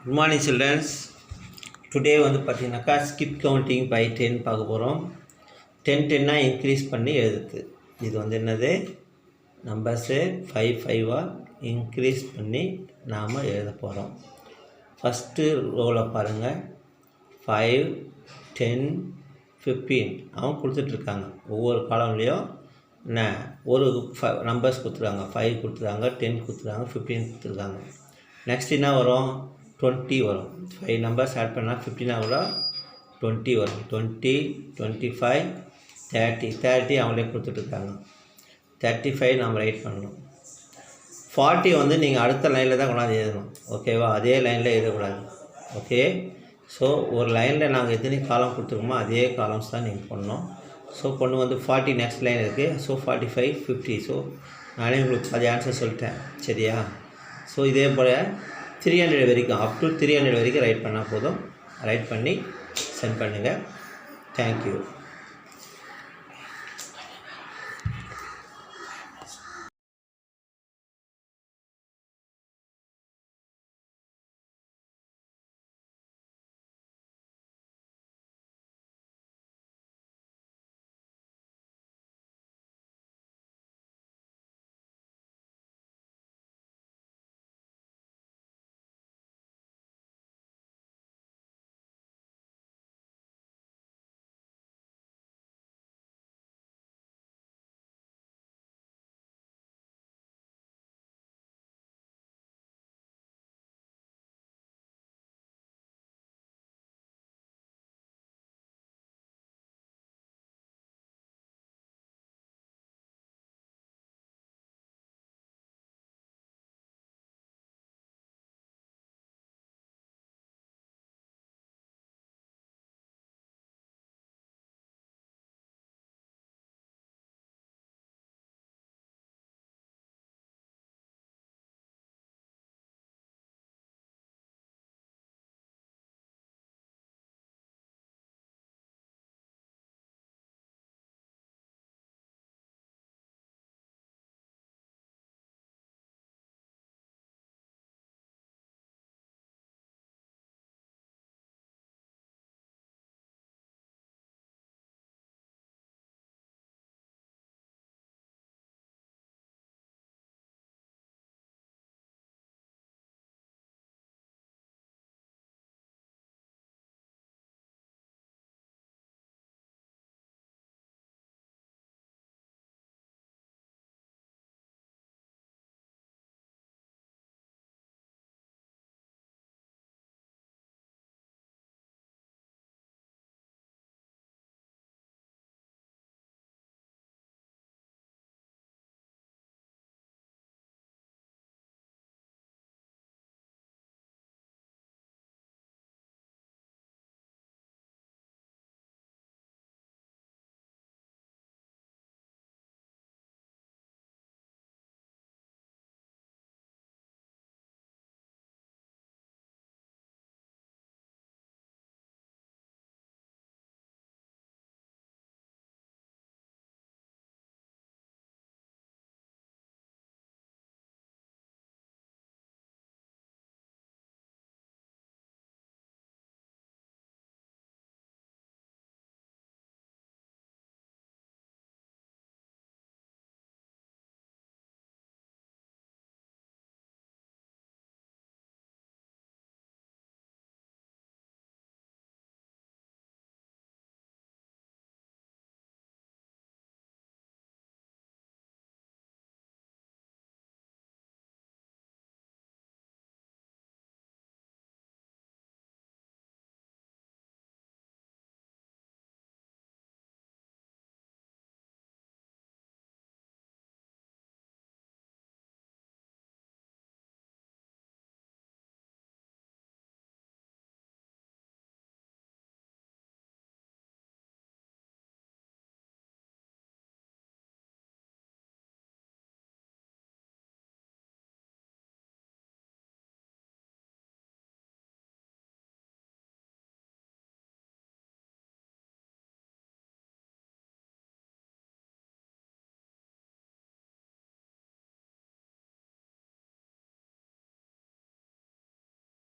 Good morning children's. Today வந்து பார்த்தீங்கன்னாக்கா skip counting by 10 பார்க்க போகிறோம். 10 இன்க்ரீஸ் பண்ணி எழுதுது. இது வந்து என்னது, நம்பர்ஸு 5 இன்க்ரீஸ் பண்ணி நாம் எழுத போகிறோம். ஃபஸ்ட்டு ரோவில் பாருங்கள், 5, 10, 15 அவங்க கொடுத்துட்ருக்காங்க. ஒவ்வொரு காலம்லேயும் என்ன ஒரு நம்பர்ஸ் கொடுத்துருக்காங்க. 5 கொடுத்துருக்காங்க, 10 கொடுத்துருக்காங்க, 15 கொடுத்துருக்காங்க. நெக்ஸ்ட் என்ன வரும், 20 வரும். 5 நம்பர்ஸ் ஆட் பண்ணால் 15 கூட 20 வரும். 20, 25, 30 அவங்களே கொடுத்துட்ருக்காங்க. 35 நம்ம ரைட் பண்ணணும். 40 வந்து நீங்கள் அடுத்த லைனில் தான் கொண்டாந்து எழுதணும். ஓகேவா, அதே லைனில் எழுதக்கூடாது. ஓகே, ஸோ ஒரு லைனில் நாங்கள் எத்தனை காலம் கொடுத்துருக்கோமோ அதே காலம்ஸ் தான் நீங்கள் பண்ணணும். ஸோ பொண்ணு வந்து 40 நெக்ஸ்ட் லைன் இருக்குது. ஸோ 45, 50. ஸோ நானே உங்களுக்கு அது ஆன்சர் சொல்லிட்டேன், சரியா? ஸோ இதே போல் 300 வரைக்கும், அப் டு 300 வரைக்கும் ரைட் பண்ணால் போதும். ரைட் பண்ணி சென்ட் பண்ணுங்கள். தேங்க்யூ.